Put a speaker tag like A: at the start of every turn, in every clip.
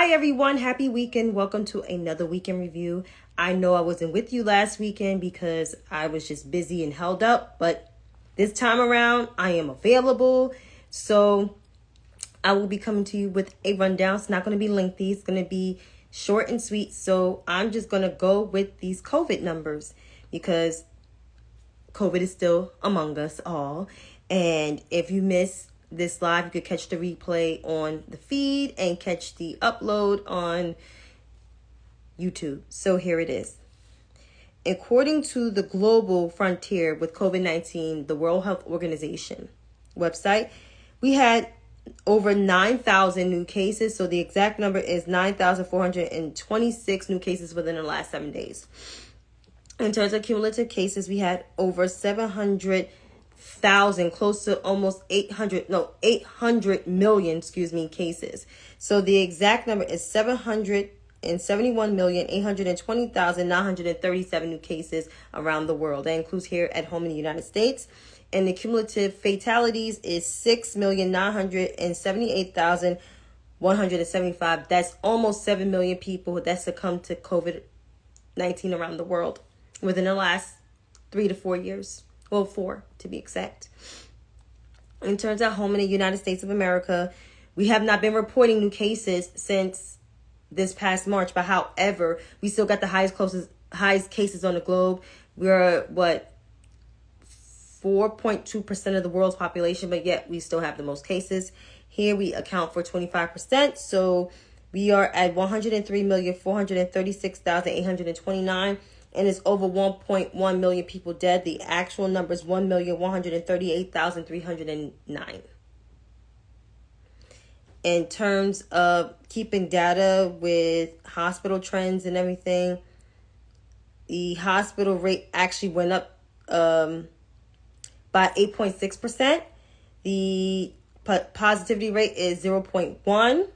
A: Hi everyone, happy weekend. Welcome to another weekend review. I know I wasn't with you last weekend because I was just busy and held up, but this time around I am available. So I will be coming to you with a rundown. It's not going to be lengthy. It's going to be short and sweet. So I'm just going to go with these COVID numbers because COVID is still among us all. And if you miss this live, you could catch the replay on the feed and catch the upload on YouTube. So here it is. According to the global frontier with COVID-19, the World Health Organization website, we had over 9,000 new cases. So the exact number is 9,426 new cases within the last 7 days. In terms of cumulative cases, we had over 700,000, close to almost 800 million, cases. So the exact number is 771,820,937 new cases around the world. That includes here at home in the United States. And the cumulative fatalities is 6,978,175. That's almost 7 million people that succumbed to COVID-19 around the world within the last 3 to 4 years. Well, 4 to be exact. In terms of home in the United States of America, we have not been reporting new cases since this past March. But however, we still got the highest cases on the globe. We're 4.2% of the world's population, but yet we still have the most cases. Here we account for 25%. So we are at 103,436,829. And it's over 1.1 million people dead. The actual number is 1,138,309. In terms of keeping data with hospital trends and everything, the hospital rate actually went up by 8.6%. The positivity rate is 0.1.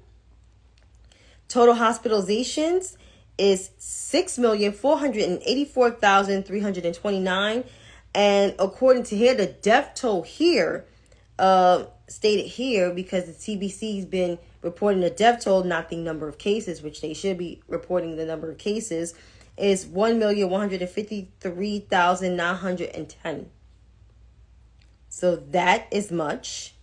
A: Total hospitalizations is 6,484,329. And according to here, the death toll here, stated here, because the CBC's been reporting the death toll, not the number of cases, which they should be reporting the number of cases, is 1,153,910. So that is much.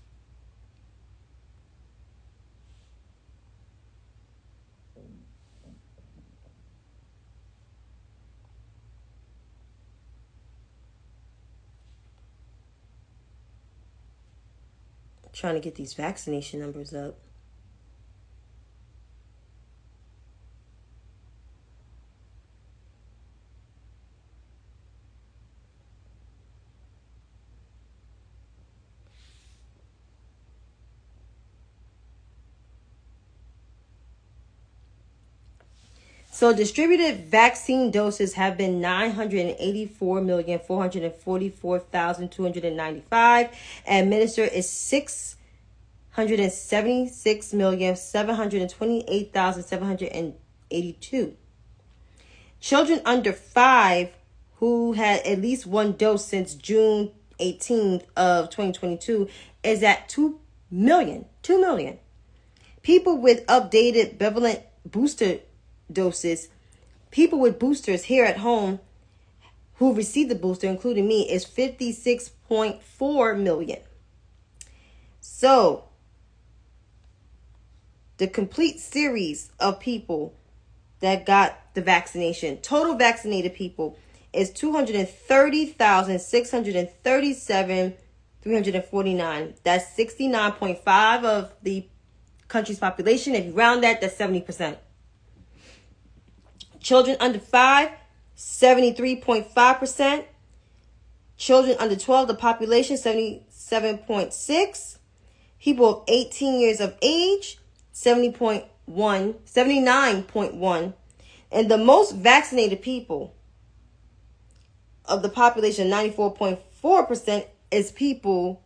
A: Trying to get these vaccination numbers up. So distributed vaccine doses have been 984,444,295. Administered is 676,728,782. Children under 5 who had at least one dose since June 18th of 2022 is at 2 million. 2 million. People with updated bivalent booster doses, people with boosters here at home who received the booster, including me, is 56.4 million. So the complete series of people that got the vaccination, total vaccinated people, is 230,637,349. That's 69.5 of the country's population. If you round that, that's 70%. Children under 5, 73.5%. Children under 12, the population, 77.6. People of 18 years of age, 79.1. And the most vaccinated people of the population, 94.4%, is people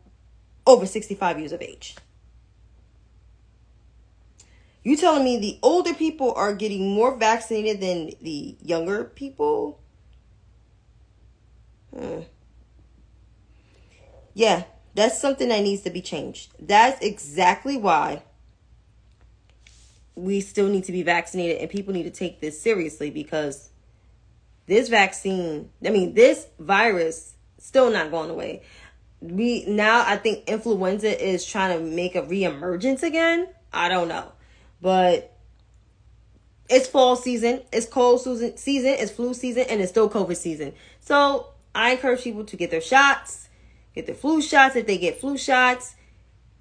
A: over 65 years of age. You telling me the older people are getting more vaccinated than the younger people? Yeah, that's something that needs to be changed. That's exactly why we still need to be vaccinated, and people need to take this seriously, because this virus still not going away. I think influenza is trying to make a reemergence again. I don't know. But it's fall season, it's cold season, it's flu season, and it's still COVID season. So I encourage people to get their shots, get their flu shots if they get flu shots.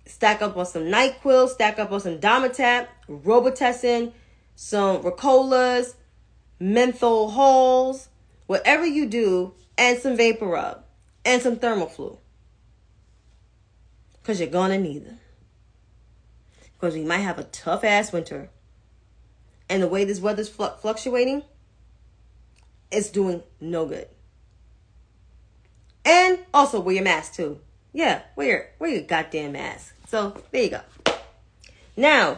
A: Stack up on some NyQuil, stack up on some Domitat, Robitussin, some Ricolas, menthol halls, whatever you do, and some Vapor Rub, and some Thermoflu. Because you're going to need them. Because we might have a tough-ass winter. And the way this weather's fluctuating, it's doing no good. And also wear your mask too. Yeah, wear your goddamn mask. So there you go. Now,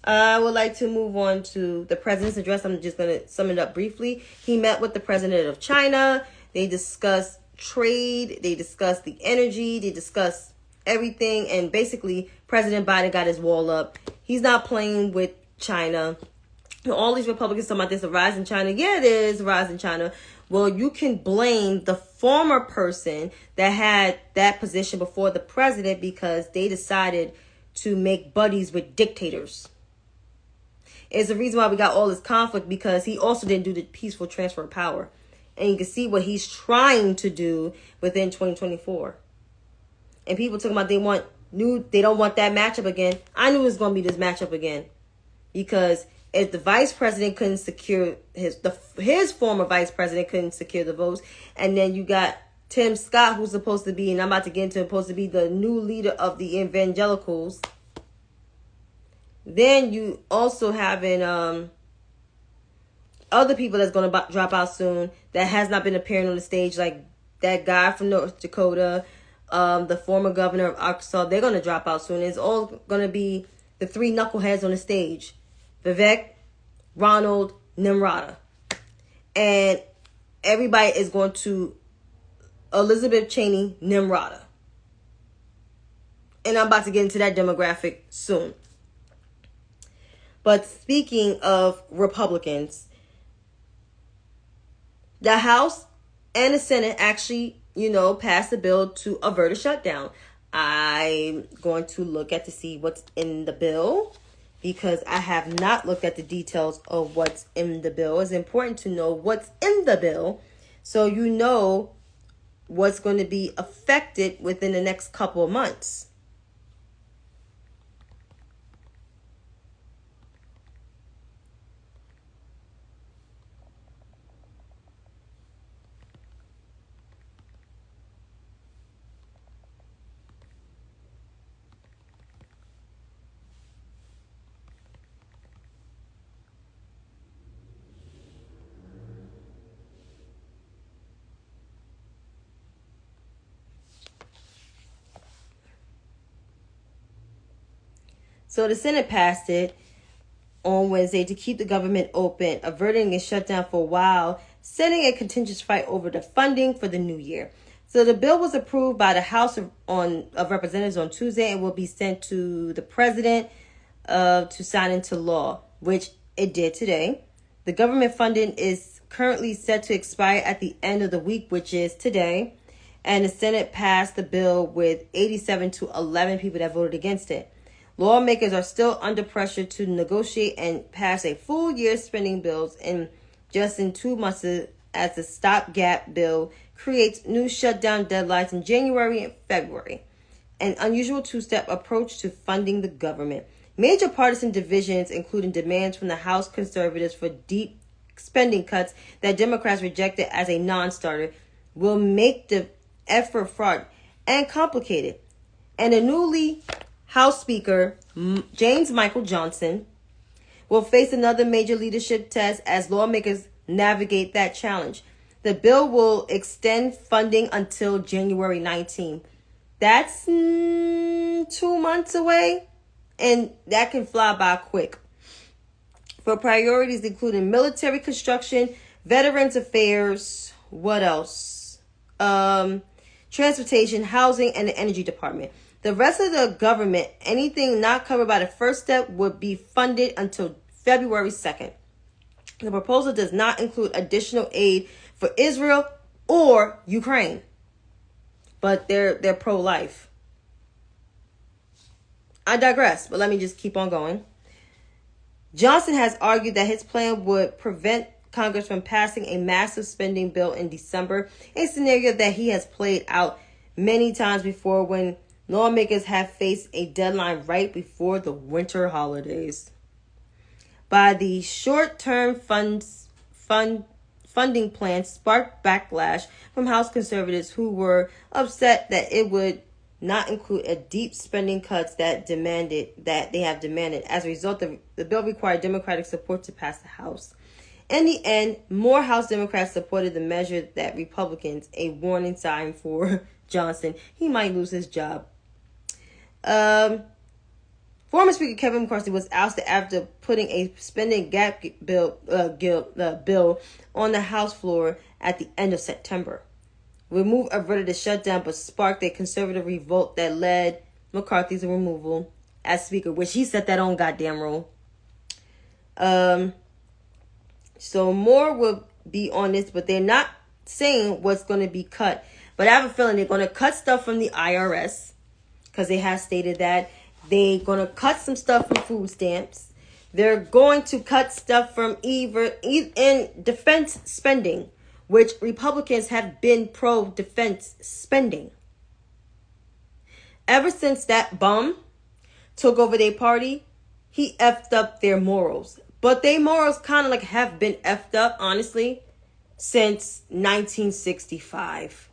A: I would like to move on to the president's address. I'm just going to sum it up briefly. He met with the president of China. They discussed trade. They discussed the energy. They discussed everything. And basically, President Biden got his wall up. He's not playing with China. All these Republicans talking about this a rise in China. Yeah, there is a rise in China. Well, you can blame the former person that had that position before the president, because they decided to make buddies with dictators. It's the reason why we got all this conflict, because he also didn't do the peaceful transfer of power. And you can see what he's trying to do within 2024. And people talking about they don't want that matchup again. I knew it was going to be this matchup again, because if the vice president couldn't secure his former vice president couldn't secure the votes, and then you got Tim Scott, who's supposed to be, and I'm about to get into, supposed to be the new leader of the evangelicals. Then you also having other people that's going to drop out soon that has not been appearing on the stage, like that guy from North Dakota, the former governor of Arkansas. They're going to drop out soon. It's all going to be the three knuckleheads on the stage: Vivek, Ronald, Nimrata. And everybody is going to Elizabeth Cheney, Nimrata. And I'm about to get into that demographic soon. But speaking of Republicans, the House and the Senate actually, passed a bill to avert a shutdown. I'm going to look at to see what's in the bill, because I have not looked at the details of what's in the bill. It's important to know what's in the bill, so you know what's going to be affected within the next couple of months. So the Senate passed it on Wednesday to keep the government open, averting a shutdown for a while, setting a contentious fight over the funding for the new year. So the bill was approved by the House of Representatives on Tuesday and will be sent to the president to sign into law, which it did today. The government funding is currently set to expire at the end of the week, which is today. And the Senate passed the bill with 87 to 11 people that voted against it. Lawmakers are still under pressure to negotiate and pass a full year's spending bills in 2 months, as the stopgap bill creates new shutdown deadlines in January and February. An unusual two-step approach to funding the government. Major partisan divisions, including demands from the House conservatives for deep spending cuts that Democrats rejected as a non-starter, will make the effort fraught and complicated. And the newly House Speaker, James Michael Johnson, will face another major leadership test as lawmakers navigate that challenge. The bill will extend funding until January 19th. That's 2 months away, and that can fly by quick. For priorities including military construction, veterans affairs, what else? Transportation, housing, and the energy department. The rest of the government, anything not covered by the first step, would be funded until February 2nd. The proposal does not include additional aid for Israel or Ukraine, but they're pro-life. I digress, but let me just keep on going. Johnson has argued that his plan would prevent Congress from passing a massive spending bill in December, a scenario that he has played out many times before when lawmakers have faced a deadline right before the winter holidays. By the short-term funding plan sparked backlash from House conservatives who were upset that it would not include a deep spending cuts that they have demanded. As a result, the bill required Democratic support to pass the House. In the end, more House Democrats supported the measure than Republicans, a warning sign for Johnson. He might lose his job. Former Speaker Kevin McCarthy was ousted after putting a spending gap bill on the House floor at the end of September. The move averted the shutdown, but sparked a conservative revolt that led McCarthy's removal as Speaker, which he set that own goddamn role. So more will be on this, but they're not saying what's going to be cut. But I have a feeling they're going to cut stuff from the IRS, because they have stated that. They're going to cut some stuff from food stamps. They're going to cut stuff from in defense spending, which Republicans have been pro-defense spending. Ever since that bum took over their party, he effed up their morals. But their morals kind of like have been effed up, honestly, since 1965.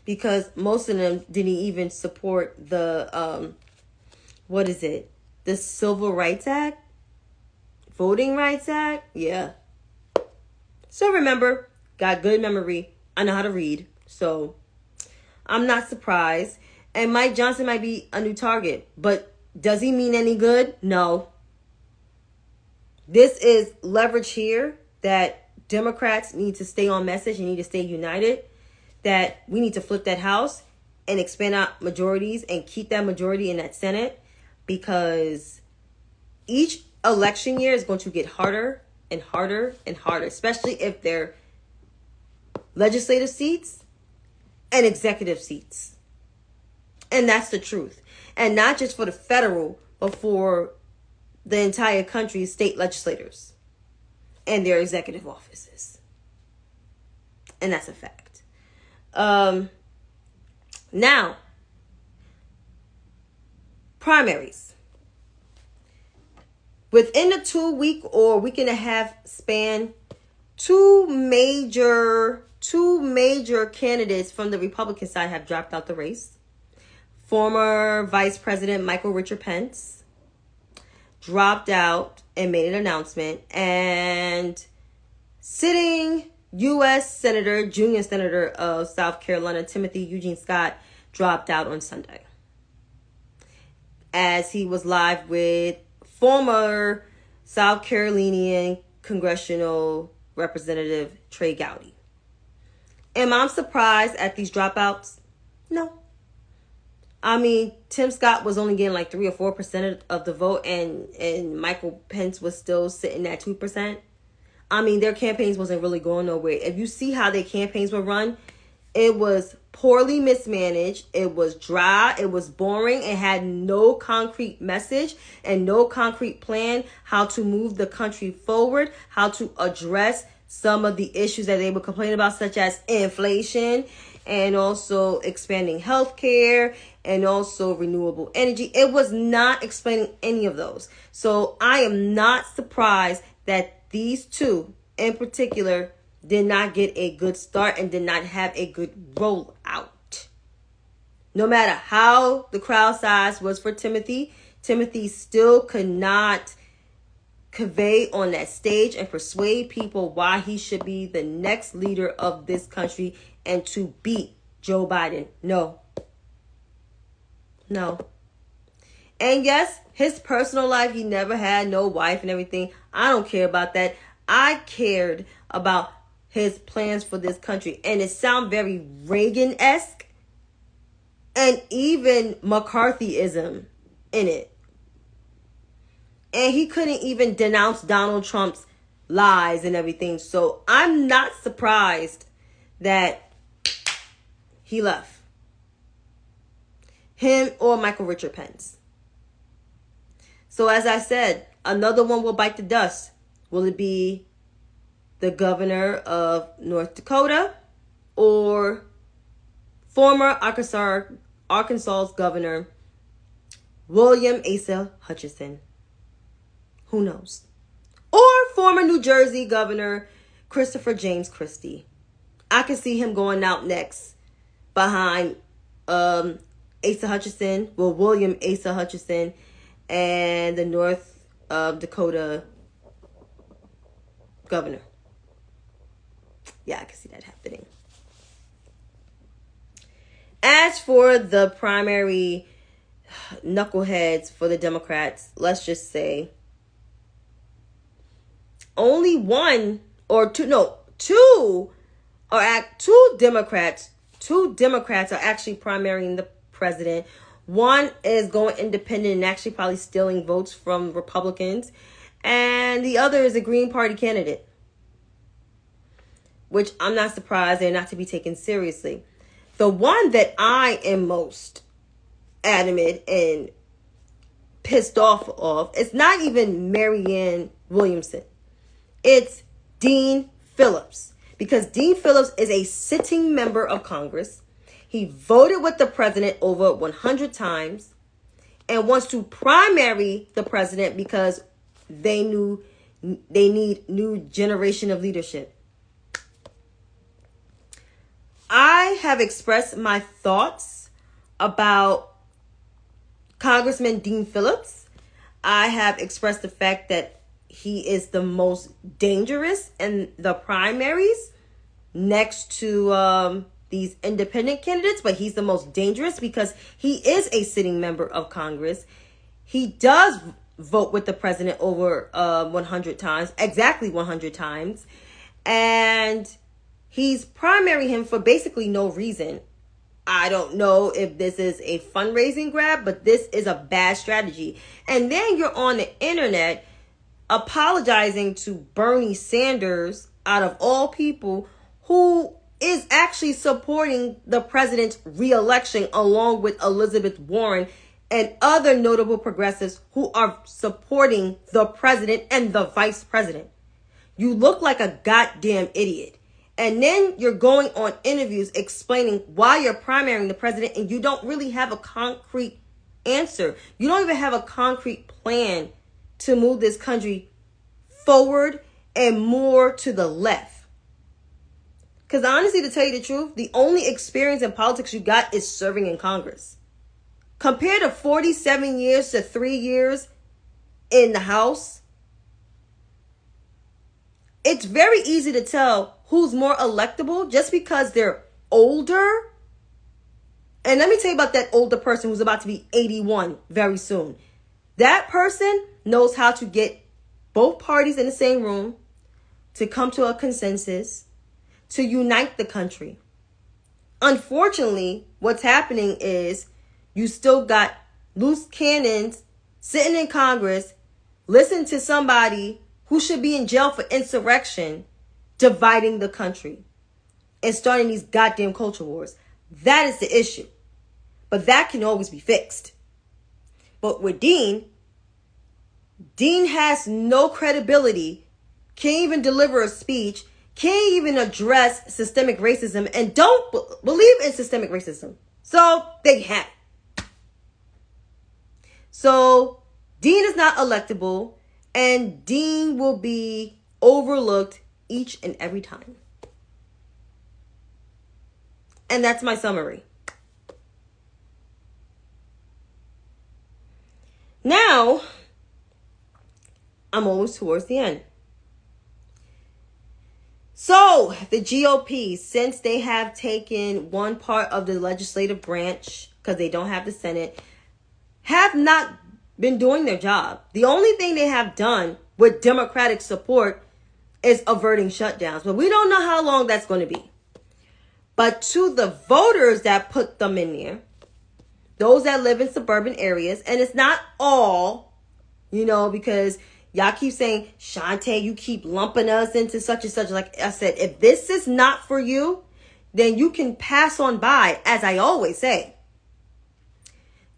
A: Because most of them didn't even support the, the Civil Rights Act? Voting Rights Act? Yeah. So remember, got good memory. I know how to read. So I'm not surprised. And Mike Johnson might be a new target. But does he mean any good? No. This is leverage here that Democrats need to stay on message and need to stay united. That we need to flip that House and expand out majorities and keep that majority in that Senate. Because each election year is going to get harder and harder and harder, especially if they're legislative seats and executive seats. And that's the truth. And not just for the federal, but for the entire country's state legislators and their executive offices. And that's a fact. Now, primaries. Within a 2-week or week and a half span, two major candidates from the Republican side have dropped out the race. Former Vice President Michael Richard Pence dropped out and made an announcement. And sitting U.S. Junior Senator of South Carolina, Timothy Eugene Scott, dropped out on Sunday. As he was live with former South Carolinian Congressional Representative Trey Gowdy. Am I surprised at these dropouts? No. I mean, Tim Scott was only getting like 3 or 4% of the vote, and Michael Pence was still sitting at 2%. I mean, their campaigns wasn't really going nowhere. If you see how their campaigns were run, it was poorly mismanaged. It was dry. It was boring. It had no concrete message and no concrete plan how to move the country forward, how to address some of the issues that they were complaining about, such as inflation and also expanding healthcare and also renewable energy. It was not explaining any of those. So I am not surprised that these two in particular did not get a good start and did not have a good rollout. No matter how the crowd size was for Timothy, Timothy still could not convey on that stage and persuade people why he should be the next leader of this country and to beat Joe Biden. No. And yes, his personal life, he never had no wife and everything. I don't care about that. I cared about his plans for this country. And it sounds very Reagan-esque and even McCarthyism in it. And he couldn't even denounce Donald Trump's lies and everything. So I'm not surprised that he left. Him or Michael Richard Pence. So as I said, another one will bite the dust. Will it be the governor of North Dakota or former Arkansas's governor William Asa Hutchinson? Who knows? Or former New Jersey governor Christopher James Christie. I can see him going out next behind Asa Hutchinson, William Asa Hutchinson, and the North Dakota governor. Yeah, I can see that happening. As for the primary knuckleheads for the Democrats, let's just say only two Democrats are actually primarying the president. One is going independent and actually probably stealing votes from Republicans. And the other is a Green Party candidate, which I'm not surprised they're not to be taken seriously. The one that I am most adamant and pissed off of, it's not even Marianne Williamson. It's Dean Phillips. Because Dean Phillips is a sitting member of Congress. He voted with the president over 100 times and wants to primary the president because they need new generation of leadership. I have expressed my thoughts about Congressman Dean Phillips. I have expressed the fact that he is the most dangerous in the primaries next to these independent candidates, but he's the most dangerous because he is a sitting member of Congress. He does vote with the president over 100 times, exactly 100 times, and he's primarying him for basically no reason. I don't know if this is a fundraising grab, but this is a bad strategy. And then you're on the internet apologizing to Bernie Sanders, out of all people, who is actually supporting the president's re-election along with Elizabeth Warren and other notable progressives who are supporting the president and the vice president. You look like a goddamn idiot. And then you're going on interviews explaining why you're primarying the president and you don't really have a concrete answer. You don't even have a concrete plan to move this country forward and more to the left. Because honestly, to tell you the truth, the only experience in politics you got is serving in Congress. Compared to 47 years to 3 years in the House, it's very easy to tell who's more electable just because they're older. And let me tell you about that older person who's about to be 81 very soon. That person knows how to get both parties in the same room to come to a consensus, to unite the country. Unfortunately, what's happening is you still got loose cannons sitting in Congress, listening to somebody who should be in jail for insurrection, dividing the country and starting these goddamn culture wars. That is the issue. But that can always be fixed. But with Dean has no credibility, can't even deliver a speech, can't even address systemic racism, and don't believe in systemic racism. So they have. So Dean is not electable, and Dean will be overlooked each and every time. And that's my summary. Now, I'm almost towards the end. So, the GOP, since they have taken one part of the legislative branch, because they don't have the Senate, have not been doing their job. The only thing they have done with Democratic support is averting shutdowns. But we don't know how long that's going to be. But to the voters that put them in there, those that live in suburban areas, and it's not all because y'all keep saying, Chantay, you keep lumping us into such and such. Like I said, if this is not for you, then you can pass on by, as I always say.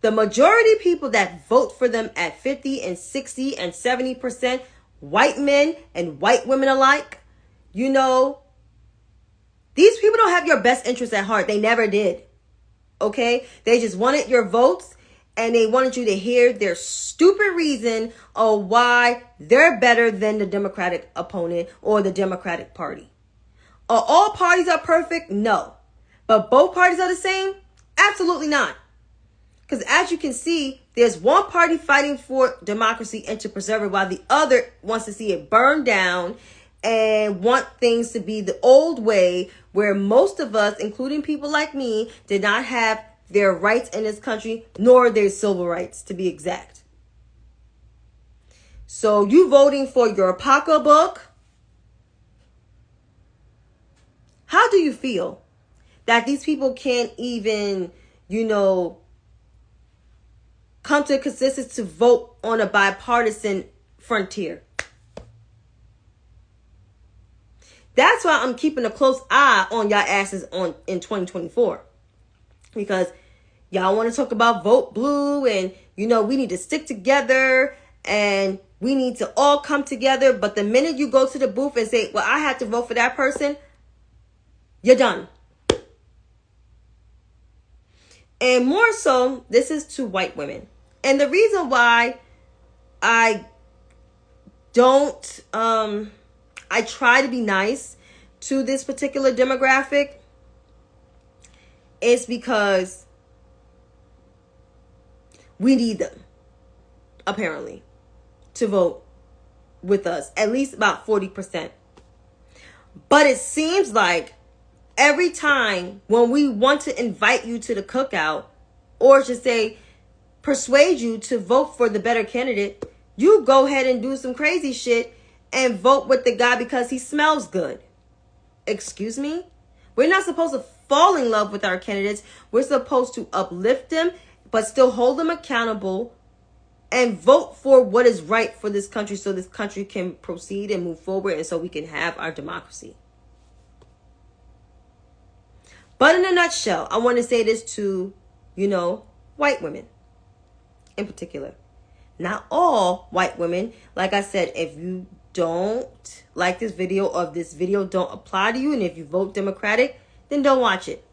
A: The majority of people that vote for them at 50 and 60 and 70%, white men and white women alike, these people don't have your best interests at heart. They never did. Okay? They just wanted your votes, and they wanted you to hear their stupid reason of why they're better than the Democratic opponent or the Democratic Party. Are all parties are perfect? No. But both parties are the same? Absolutely not. Because as you can see, there's one party fighting for democracy and to preserve it, while the other wants to see it burn down and want things to be the old way, where most of us, including people like me, did not have their rights in this country, nor their civil rights, to be exact. So you voting for your pocketbook? How do you feel that these people can't even, come to a consensus to vote on a bipartisan frontier? That's why I'm keeping a close eye on y'all asses in 2024. Because y'all want to talk about vote blue and, we need to stick together and we need to all come together. But the minute you go to the booth and say, well, I had to vote for that person, you're done. And more so, this is to white women. And the reason why I don't, I try to be nice to this particular demographic is because we need them, apparently, to vote with us, at least about 40%. But it seems like every time when we want to invite you to the cookout, or to say, persuade you to vote for the better candidate, you go ahead and do some crazy shit and vote with the guy because he smells good. Excuse me? We're not supposed to fall in love with our candidates. We're supposed to uplift them, but still hold them accountable and vote for what is right for this country, so this country can proceed and move forward, and so we can have our democracy. But in a nutshell, I want to say this to, white women in particular. Not all white women. Like I said, if you don't like this video, or if this video don't apply to you, and if you vote Democratic, then don't watch it.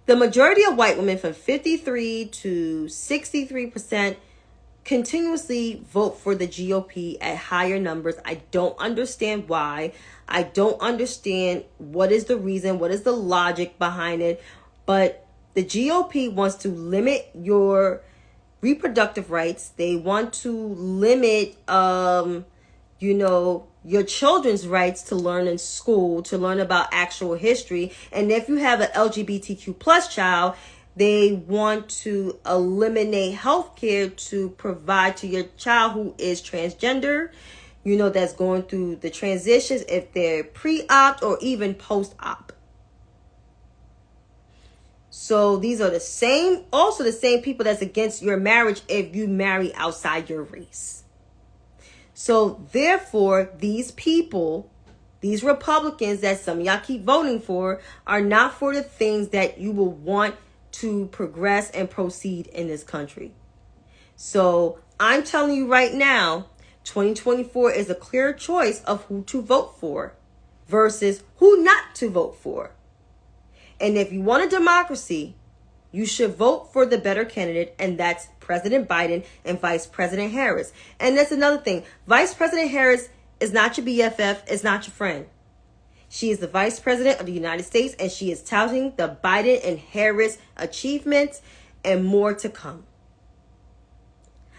A: The majority of white women, from 53 to 63%, continuously vote for the GOP at higher numbers. I don't understand why. I don't understand what is the reason, what is the logic behind it. But the GOP wants to limit your reproductive rights. They want to limit, your children's rights to learn in school, to learn about actual history. And if you have an LGBTQ plus child, they want to eliminate health care to provide to your child who is transgender, that's going through the transitions, if they're pre-op or even post-op. So these are the same people that's against your marriage if you marry outside your race. So therefore, these people, these Republicans that some of y'all keep voting for, are not for the things that you will want to progress and proceed in this country. So I'm telling you right now, 2024 is a clear choice of who to vote for versus who not to vote for. And if you want a democracy, you should vote for the better candidate, and that's President Biden and Vice President Harris. And that's another thing. Vice President Harris is not your BFF, is not your friend. She is the Vice President of the United States, and she is touting the Biden and Harris achievements and more to come.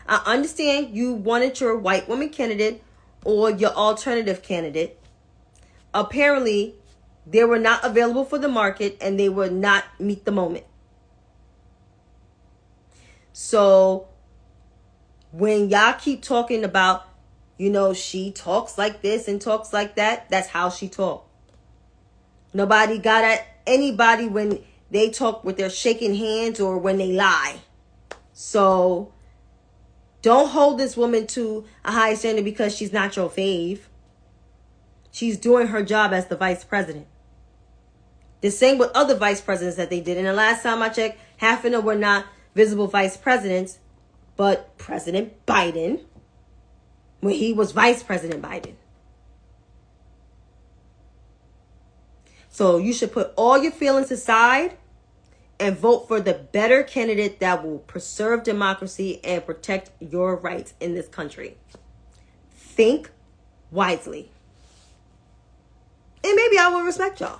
A: I understand you wanted your white woman candidate or your alternative candidate. Apparently, they were not available for the market, and they would not meet the moment. So when y'all keep talking about, she talks like this and talks like that, that's how she talks. Nobody got at anybody when they talk with their shaking hands or when they lie. So Don't hold this woman to a high standard because she's not your fave. She's doing her job as the vice president. The same with other vice presidents that they did. And the last time I checked, half of them were not visible vice presidents, but President Biden, when he was Vice President Biden. So you should put all your feelings aside and vote for the better candidate that will preserve democracy and protect your rights in this country. Think wisely. And maybe I will respect y'all.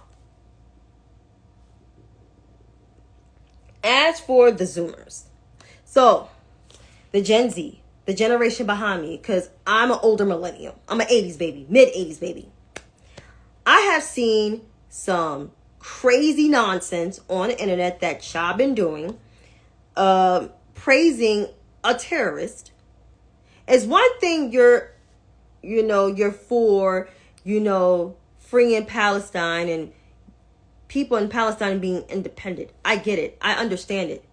A: As for the Zoomers, so the Gen Z, the generation behind me, because I'm an older millennial. I'm an 80s baby, mid-80s baby. I have seen some crazy nonsense on the internet that y'all been doing, praising a terrorist. It's one thing you're for, freeing Palestine and people in Palestine being independent. I get it. I understand it.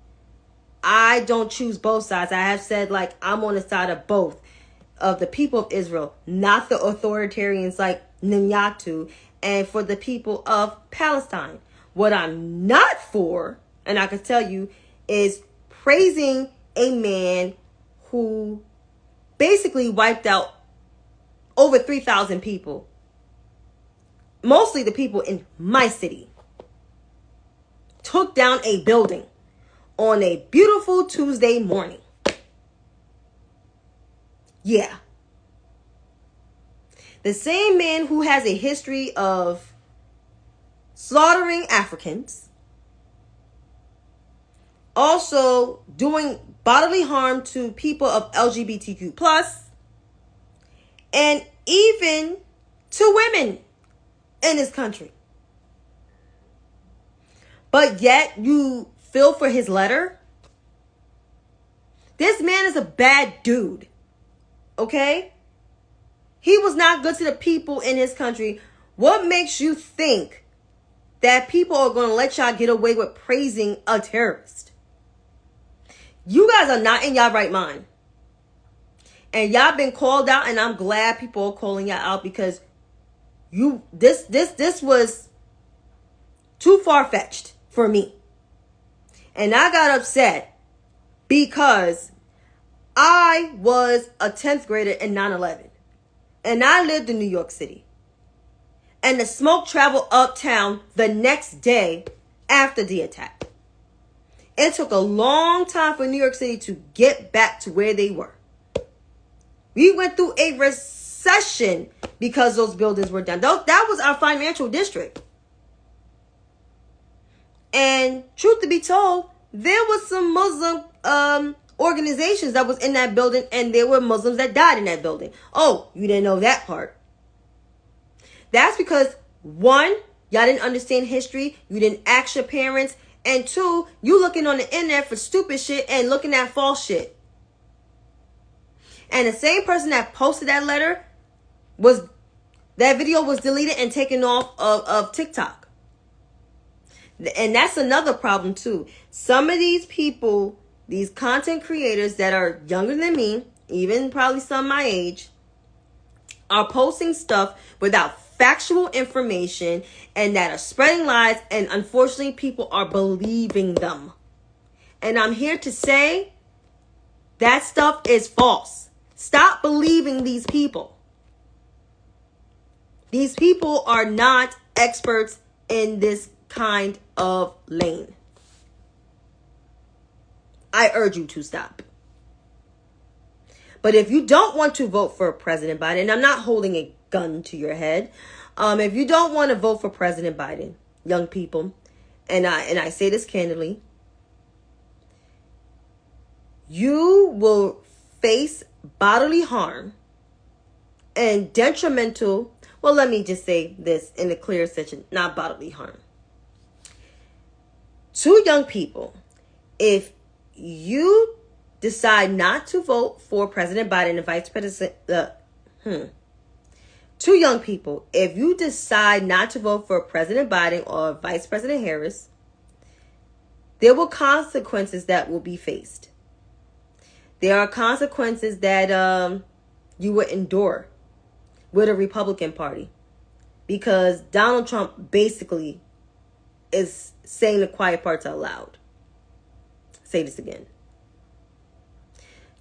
A: I don't choose both sides. I have said, I'm on the side of both, of the people of Israel, not the authoritarians like Netanyahu, and for the people of Palestine. What I'm not for, and I can tell you, is praising a man who basically wiped out over 3,000 people. Mostly the people in my city. Took down a building on a beautiful Tuesday morning. Yeah. The same man who has a history of slaughtering Africans, also doing bodily harm to people of LGBTQ+, and even to women in this country. But yet you feel for his letter? This man is a bad dude. Okay? He was not good to the people in his country. What makes you think that people are going to let y'all get away with praising a terrorist? You guys are not in y'all right mind. And y'all been called out, and I'm glad people are calling y'all out, because this was too far-fetched for me. And I got upset because I was a 10th grader in 9/11. And I lived in New York City. And the smoke traveled uptown the next day after the attack. It took a long time for New York City to get back to where they were. We went through a recession because those buildings were done. That was our financial district. And truth to be told, there was some Muslim organizations that was in that building, and there were Muslims that died in that building. Oh, you didn't know that part. That's because, one, y'all didn't understand history. You didn't ask your parents. And two, you looking on the internet for stupid shit and looking at false shit. And the same person that posted that letter, that video was deleted and taken off of TikTok. And that's another problem too. Some of these people, these content creators that are younger than me, even probably some my age, are posting stuff without factual information and that are spreading lies, and unfortunately people are believing them. And I'm here to say that stuff is false. Stop believing these people. These people are not experts in this kind of lane. I urge you to stop. But if you don't want to vote for President Biden, and I'm not holding a gun to your head, if you don't want to vote for President Biden, young people, and I say this candidly, you will face bodily harm and detrimental, well, let me just say this in a clear section, not bodily harm. To young people, if you decide not to vote for President Biden and Vice President, to young people, if you decide not to vote for President Biden or Vice President Harris, there will consequences that will be faced. There are consequences that you would endure with a Republican Party, because Donald Trump basically is saying the quiet parts out loud. Say this again.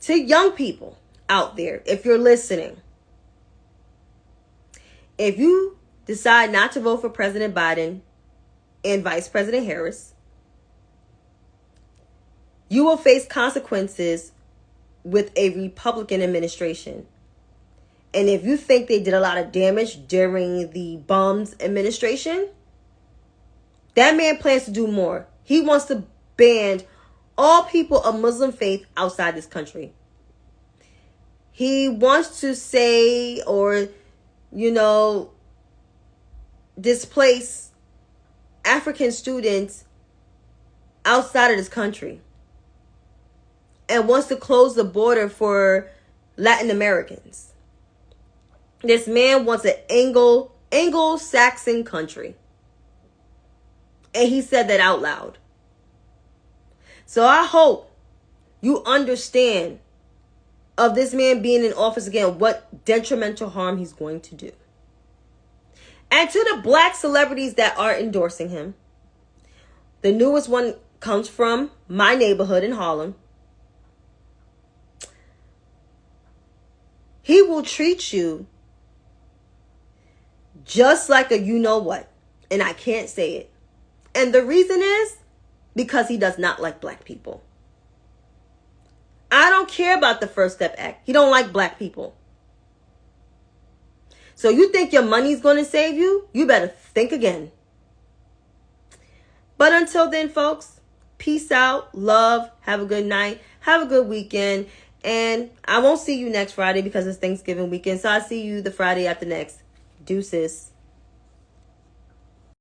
A: To young people out there, if you're listening, if you decide not to vote for President Biden and Vice President Harris, you will face consequences with a Republican administration. And if you think they did a lot of damage during the Bums administration, that man plans to do more. He wants to ban all people of Muslim faith outside this country. He wants to say, or, displace African students outside of this country, and wants to close the border for Latin Americans. This man wants an Anglo-Saxon country. And he said that out loud. So I hope you understand of this man being in office again, what detrimental harm he's going to do. And to the black celebrities that are endorsing him, the newest one comes from my neighborhood in Harlem. He will treat you just like a you-know-what. And I can't say it. And the reason is because he does not like black people. I don't care about the First Step Act. He don't like black people. So you think your money's going to save you? You better think again. But until then, folks, peace out, love, have a good night, have a good weekend. And I won't see you next Friday because it's Thanksgiving weekend. So I'll see you the Friday after next. Deuces.